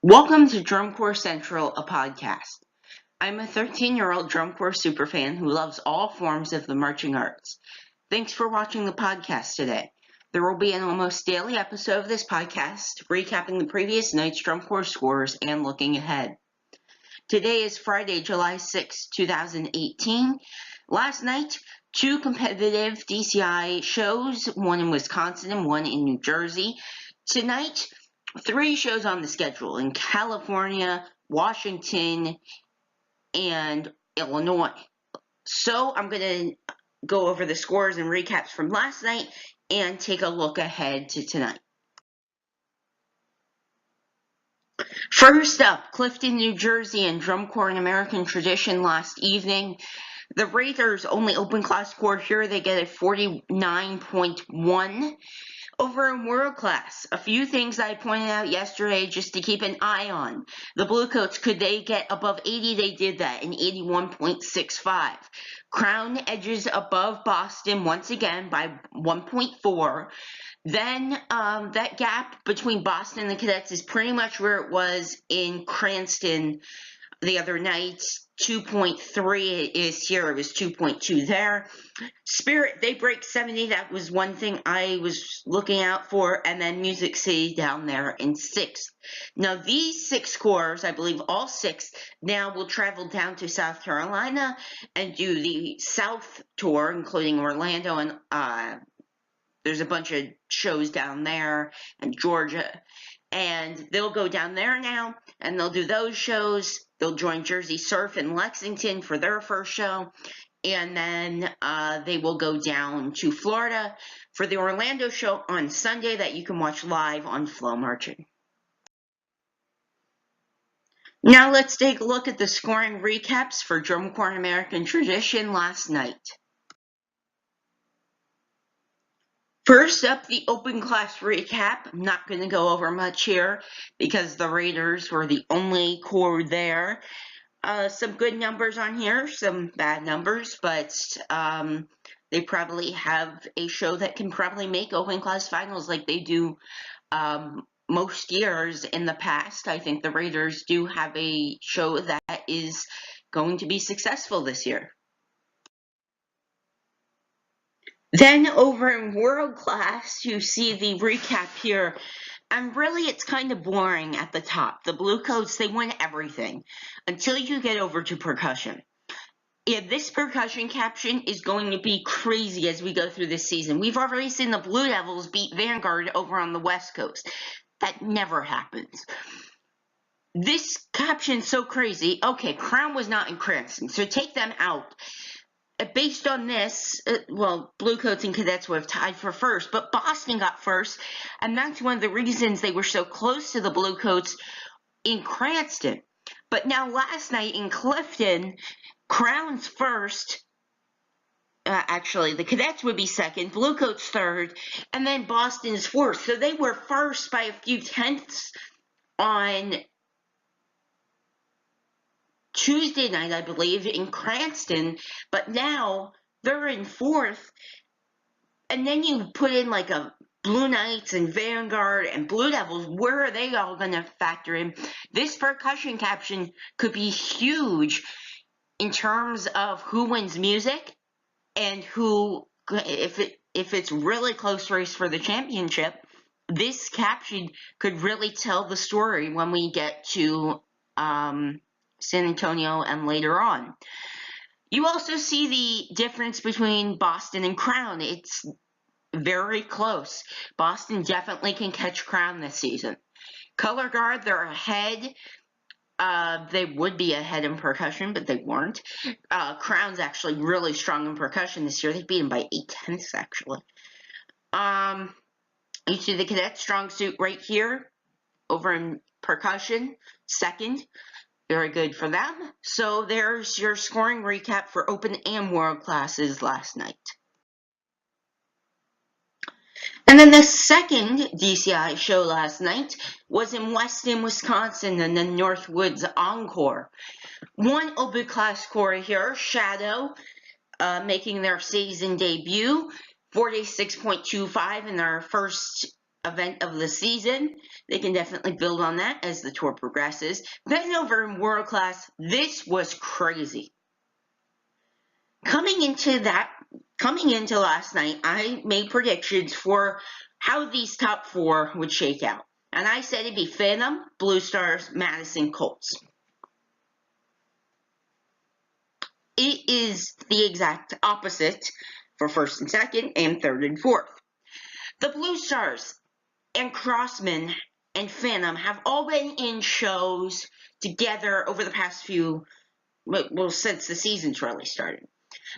Welcome to Drum Corps Central, a podcast. I'm a 13-year-old drum corps superfan who loves all forms of the marching arts. Thanks for watching the podcast today. There will be an almost daily episode of this podcast recapping the previous night's drum corps scores and looking ahead. Today is Friday, July 6, 2018. Last night, two competitive DCI shows, one in Wisconsin and one in New Jersey. Tonight, three shows on the schedule in California, Washington, and Illinois. So I'm going to go over the scores and recaps from last night and take a look ahead to tonight. First up, Clifton, New Jersey, and Drum Corps and American Tradition last evening. The Raiders' only open class score here, they get a 49.1. Over in World Class, a few things I pointed out yesterday just to keep an eye on. The Bluecoats, could they get above 80? They did that in 81.65. Crown edges above Boston once again by 1.4. Then that gap between Boston and the Cadets is pretty much where it was in Cranston the other night. 2.3 is here. It was 2.2 there. Spirit, they break 70. That was one thing I was looking out for. And then Music City down there in 6th. Now, these 6 corps, I believe all 6, now will travel down to South Carolina and do the South tour, including Orlando, and there's a bunch of shows down there, and Georgia. And they'll go down there now, and they'll do those shows. They'll join Jersey Surf in Lexington for their first show. And then they will go down to Florida for the Orlando show on Sunday that you can watch live on Flow Marching. Now let's take a look at the scoring recaps for Drum Corps and American Tradition last night. First up, the open class recap. I'm not going to go over much here because the Raiders were the only corps there. Some good numbers on here, some bad numbers, but they probably have a show that can probably make open class finals like they do most years in the past. I think the Raiders do have a show that is going to be successful this year. Then over in World Class, you see the recap here. And really, it's kind of boring at the top. The Bluecoats, they win everything until you get over to percussion. Yeah, this percussion caption is going to be crazy as we go through this season. We've already seen the Blue Devils beat Vanguard over on the West Coast. That never happens. This caption's so crazy. Okay, Crown was not in Cranston, so take them out. Based on this, Bluecoats and Cadets would have tied for first, but Boston got first, and that's one of the reasons they were so close to the Bluecoats in Cranston. But now last night in Clifton, Crown's first. Actually, the Cadets would be second, Bluecoats third, and then Boston's fourth. So they were first by a few tenths on Tuesday night, I believe, in Cranston, but now they're in fourth, and then you put in like a Blue Knights and Vanguard and Blue Devils. Where are they all going to factor in? This percussion caption could be huge in terms of who wins music and who, if it's really close race for the championship, this caption could really tell the story when we get to San Antonio and later on. You also see the difference between Boston and Crown. It's very close. Boston definitely can catch Crown this season. Color Guard, they're ahead. They would be ahead in percussion, but they weren't. Crown's actually really strong in percussion this year. They beat them by 8 tenths, actually. You see the Cadet strong suit right here over in percussion, second. Very good for them. So there's your scoring recap for Open and World Classes last night. And then the second DCI show last night was in Weston, Wisconsin, and the Northwoods Encore. One open class corps here, Shadow, making their season debut, 46.25 in their first event of the season. They can definitely build on that as the tour progresses. Then over in World Class, this was crazy. Coming into last night, I made predictions for how these top four would shake out. And I said it'd be Phantom, Blue Stars, Madison, Colts. It is the exact opposite for first and second and third and fourth. The Blue Stars and Crossman and Phantom have all been in shows together over the past few, well, since the season's really started.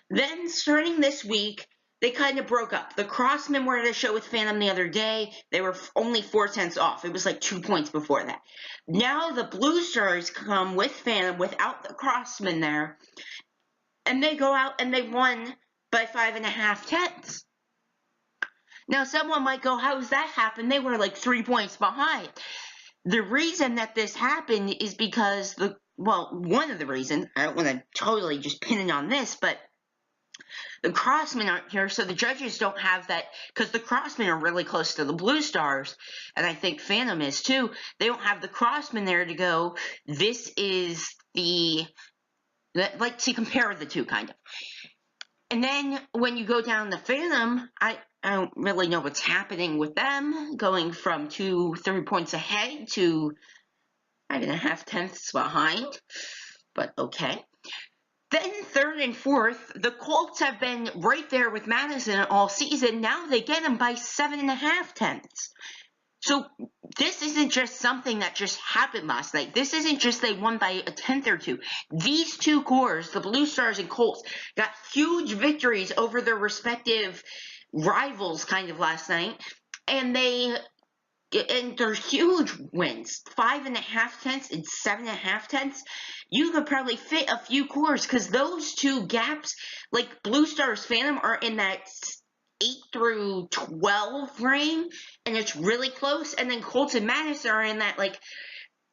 Then, starting this week, they kind of broke up. The Crossmen were at a show with Phantom the other day. They were only 4/10 off. It was like 2 points before that. Now the Blue Stars come with Phantom without the Crossmen there, and they go out and they won by 5.5/10. Now, someone might go, how does that happen? They were like 3 points behind. The reason that this happened is because one of the reasons, I don't want to totally just pin it on this, but the Crossmen aren't here, so the judges don't have that, because the Crossmen are really close to the Blue Stars, and I think Phantom is too. They don't have the Crossmen there to go, this is like to compare the two, kind of. And then when you go down the Phantom, I don't really know what's happening with them, going from 2-3 points ahead to 5.5/10 behind, but okay. Then third and fourth, the Colts have been right there with Madison all season. Now they get them by 7.5/10. So this isn't just something that just happened last night. This isn't just they won by a 10th or two. These two cores, the Blue Stars and Colts, got huge victories over their respective rivals kind of last night. And they're huge wins, 5.5/10 and 7.5/10. You could probably fit a few cores because those two gaps, like Blue Stars Phantom, are in that 8 through 12 frame, and it's really close. And then Colts and Madison are in that like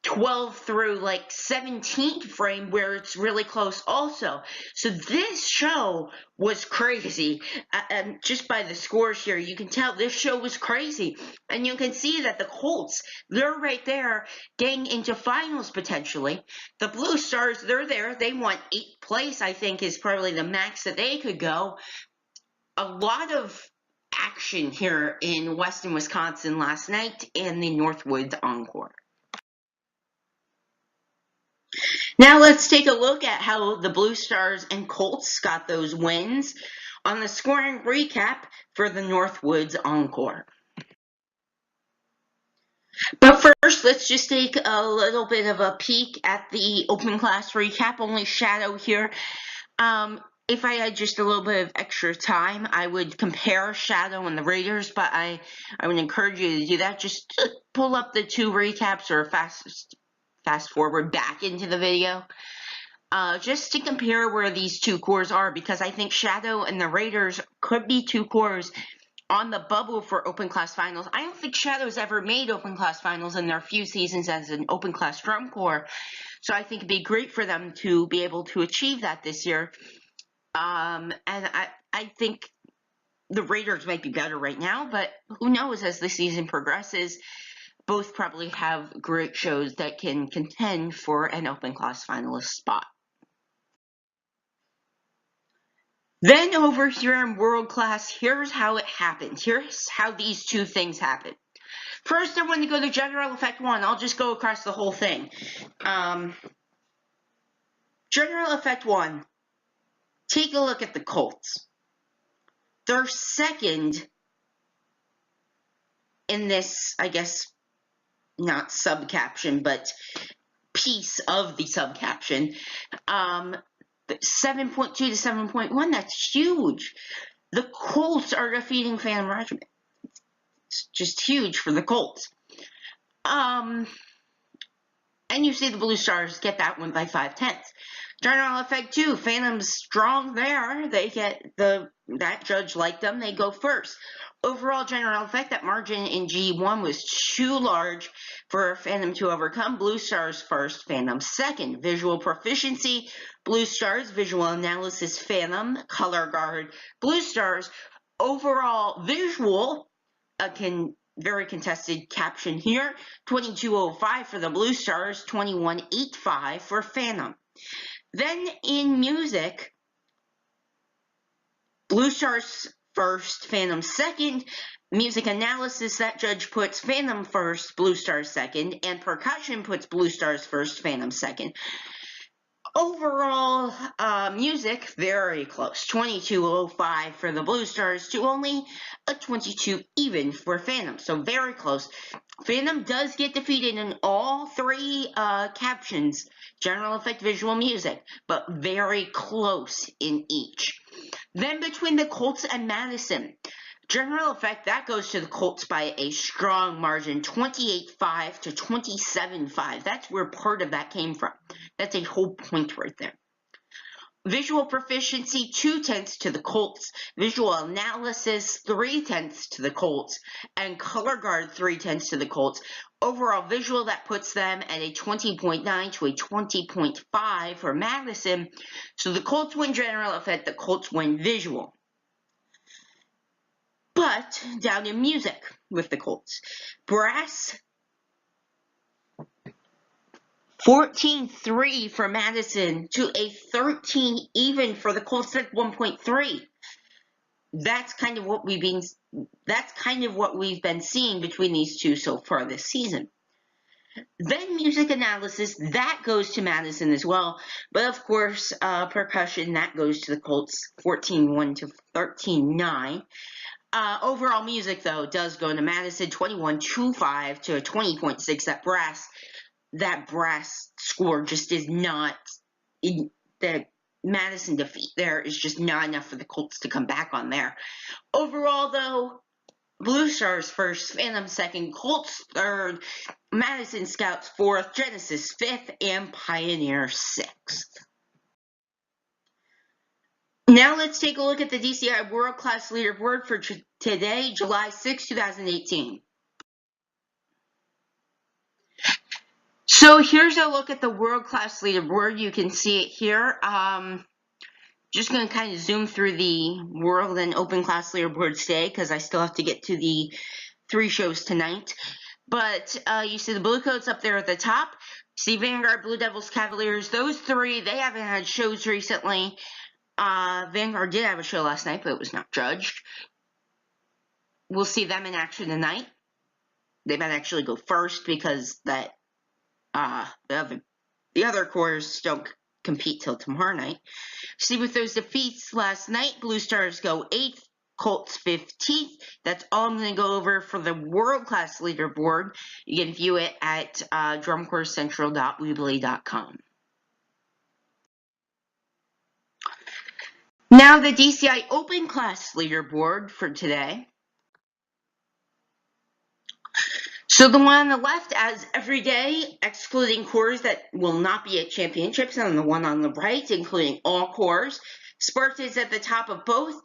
12 through like 17th frame where it's really close also. So this show was crazy. And just by the scores here, you can tell this show was crazy. And you can see that the Colts, they're right there getting into finals potentially. The Blue Stars, they're there. They want 8th place, I think, is probably the max that they could go. A lot of action here in Weston, Wisconsin last night in the Northwoods Encore. Now let's take a look at how the Blue Stars and Colts got those wins on the scoring recap for the Northwoods Encore. But first, let's just take a little bit of a peek at the open class recap. Only Shadow here. If I had just a little bit of extra time, I would compare Shadow and the Raiders, but I would encourage you to do that. Just to pull up the two recaps or fast forward back into the video, just to compare where these two cores are, because I think Shadow and the Raiders could be two cores on the bubble for open class finals. I don't think Shadow's ever made open class finals in their few seasons as an open class drum corps, so I think it'd be great for them to be able to achieve that this year. And I think the Raiders might be better right now, but who knows as the season progresses. Both probably have great shows that can contend for an open class finalist spot. Then over here in World Class, here's how it happened. Here's how these two things happened. First, I want to go to General Effect 1. I'll just go across the whole thing. General Effect 1. Take a look at the Colts. They're second in this, I guess, not subcaption, but piece of the subcaption. 7.2 to 7.1, that's huge. The Colts are defeating Phantom Regiment. It's just huge for the Colts. And you see the Blue Stars get that one by 5/10. General Effect 2, Phantom's strong there. They get that judge liked them. They go first. Overall General Effect, that margin in G1 was too large for Phantom to overcome. Blue Stars first, Phantom second. Visual Proficiency, Blue Stars. Visual Analysis, Phantom. Color Guard, Blue Stars. Overall Visual can very contested caption here. 22:05 for the Blue Stars, 21:85 for Phantom. Then in music, Blue Stars first, Phantom second. Music analysis, that judge puts Phantom first, Blue Stars second, and percussion puts Blue Stars first, Phantom second. Overall, music, very close. 22:05 for the Blue Stars to only a 22 even for Phantom. So very close. Phantom does get defeated in all three captions, general effect, visual, music, but very close in each. Then between the Colts and Madison, general effect, that goes to the Colts by a strong margin, 28.5 to 27.5. That's where part of that came from. That's a whole point right there. Visual proficiency, 0.2 to the Colts. Visual analysis, 0.3 to the Colts. And color guard, 0.3 to the Colts. Overall visual, that puts them at a 20.9 to a 20.5 for Madison. So the Colts win general effect, the Colts win visual. But down in music with the Colts, brass, 14.3 for Madison to a 13 even for the Colts at 1.3. That's kind of what we've been seeing between these two so far this season. Then music analysis, that goes to Madison as well, but of course percussion, that goes to the Colts, 14.1 to 13.9. Overall music, though, does go to Madison, 21.25 to a 20.6. That brass score just is not, the Madison defeat there is just not enough for the Colts to come back on there. Overall, though, Blue Stars first, Phantom second, Colts third, Madison Scouts fourth, Genesis fifth, and Pioneer sixth. Now let's take a look at the DCI World Class Leaderboard for today, July 6, 2018. So here's a look at the World Class Leaderboard. You can see it here. Just going to kind of zoom through the World and Open Class Leaderboards today because I still have to get to the 3 shows tonight. But you see the Bluecoats up there at the top. See Vanguard, Blue Devils, Cavaliers. Those 3, they haven't had shows recently. Vanguard did have a show last night, but it was not judged. We'll see them in action tonight. They might actually go first because that the other corps don't compete till tomorrow night. See, with those defeats last night, Blue Stars go 8th, Colts 15th. That's all I'm going to go over for the World Class Leaderboard. You can view it at drumcorpscentral.weebly.com. Now the DCI Open Class Leaderboard for today. So the one on the left, as every day, excluding corps that will not be at championships, and the one on the right, including all corps. Spartans at the top of both.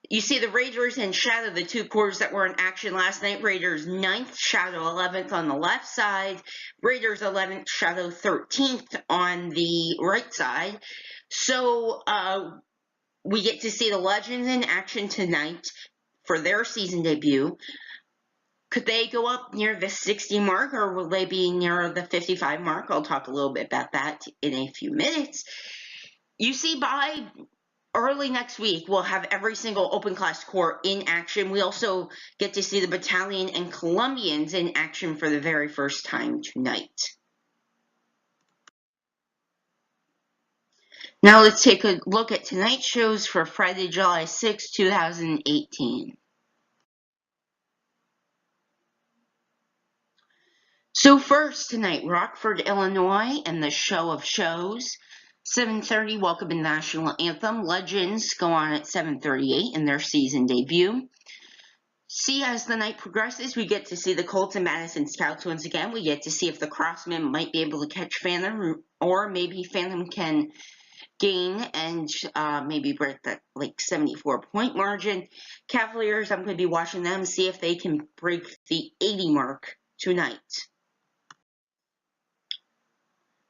You see the Raiders and Shadow, the 2 corps that were in action last night. Raiders 9th, Shadow 11th on the left side. Raiders 11th, Shadow 13th on the right side. So we get to see the Legends in action tonight for their season debut. Could they go up near the 60 mark, or will they be near the 55 mark? I'll talk a little bit about that in a few minutes. You see, by early next week, we'll have every single open class corps in action. We also get to see the Battalion and Columbians in action for the very first time tonight. Now let's take a look at tonight's shows for Friday, July 6, 2018. So first tonight, Rockford, Illinois, and the Show of Shows. 7:30, Welcome and National Anthem. Legends go on at 7:38 in their season debut. See, as the night progresses, we get to see the Colts and Madison Scouts once again. We get to see if the Crossmen might be able to catch Phantom, or maybe Phantom can gain and maybe break that like 74-point margin. Cavaliers, I'm going to be watching them, see if they can break the 80 mark tonight.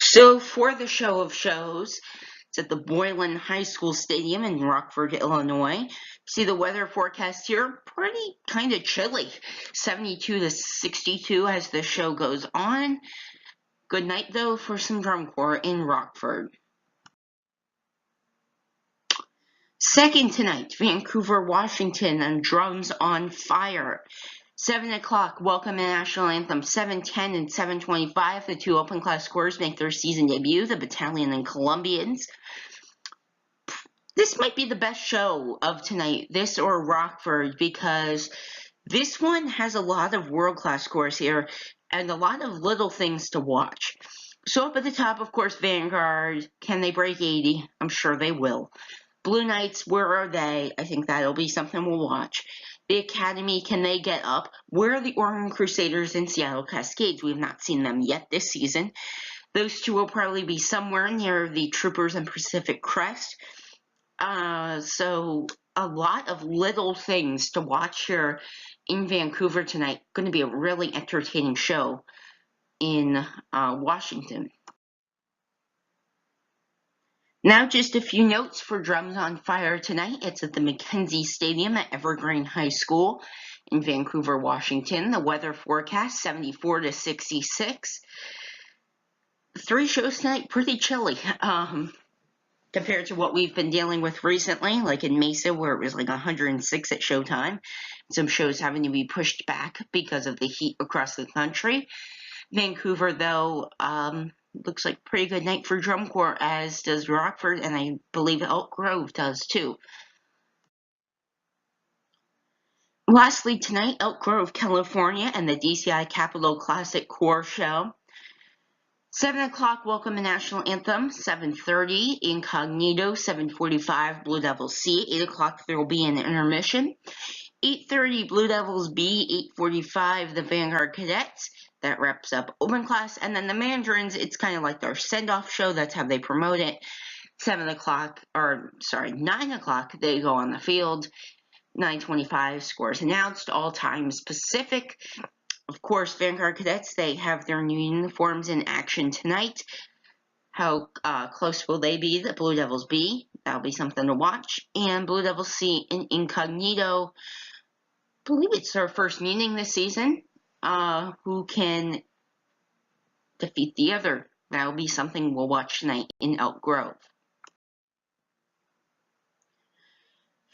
So for the Show of Shows, it's at the Boylan High School Stadium in Rockford, Illinois. See the weather forecast here, pretty kind of chilly, 72 to 62 as the show goes on. Good night, though, for some drum corps in Rockford. Second tonight, Vancouver, Washington, and Drums on Fire. 7 o'clock, Welcome and National Anthem. 7:10 and 7:25, the two open class corps make their season debut, the Battalion and Columbians. This might be the best show of tonight, this or Rockford, because this one has a lot of world-class corps here and a lot of little things to watch. So up at the top, of course, Vanguard. Can they break 80? I'm sure they will. Blue Knights, where are they? I think that'll be something we'll watch. The Academy, can they get up? Where are the Oregon Crusaders and Seattle Cascades? We have not seen them yet this season. Those two will probably be somewhere near the Troopers and Pacific Crest. So a lot of little things to watch here in Vancouver tonight. Going to be a really entertaining show in Washington. Now just a few notes for Drums on Fire tonight. It's at the Mackenzie Stadium at Evergreen High School in Vancouver, Washington. The weather forecast, 74 to 66. 3 shows tonight, pretty chilly compared to what we've been dealing with recently, like in Mesa where it was like 106 at showtime. Some shows having to be pushed back because of the heat across the country. Vancouver, though, looks like a pretty good night for drum corps, as does Rockford, and I believe Elk Grove does too. Lastly tonight, Elk Grove, California, and the DCI Capitol Classic Corps Show. 7 o'clock, Welcome and National Anthem. 7:30, Incognito. 7:45, Blue Devils C. 8 o'clock, there will be an intermission. 8:30, Blue Devils B. 8:45, the Vanguard Cadets. That wraps up open class. And then the Mandarins, it's kind of like their send-off show. That's how they promote it. 9 o'clock, they go on the field. 9:25, scores announced, all times Pacific. Of course, Vanguard Cadets, they have their new uniforms in action tonight. How close will they be? The Blue Devils B. That'll be something to watch. And Blue Devils C in Incognito. I believe it's their first meeting this season. Who can defeat the other? That'll be something we'll watch tonight in Elk Grove.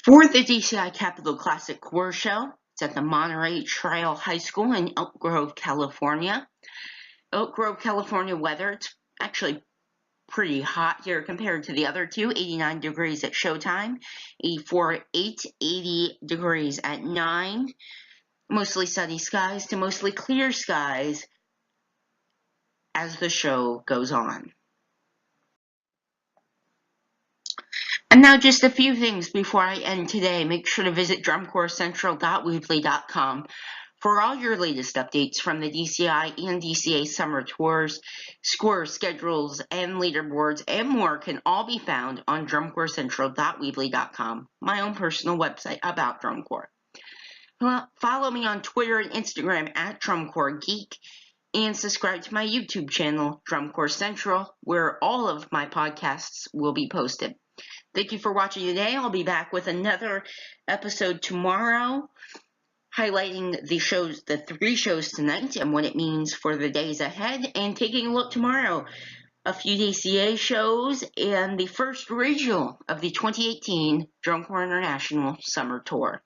For the DCI Capitol Classic Corps Show, it's at the Monterey Trail High School in Elk Grove, California. Elk Grove, California weather, it's actually pretty hot here compared to the other two. 89 degrees at showtime, 84 at 8, 80 degrees at 9. Mostly sunny skies to mostly clear skies as the show goes on. And now just a few things before I end today. Make sure to visit drumcorpscentral.weebly.com for all your latest updates from the DCI and DCA summer tours. Scores, schedules, and leaderboards and more can all be found on drumcorpscentral.weebly.com, my own personal website about drum corps. Follow me on Twitter and Instagram at Drum Corps Geek, and subscribe to my YouTube channel, Drum Corps Central, where all of my podcasts will be posted. Thank you for watching today. I'll be back with another episode tomorrow, highlighting the 3 shows tonight and what it means for the days ahead, and taking a look tomorrow, a few DCA shows, and the first regional of the 2018 Drum Corps International Summer Tour.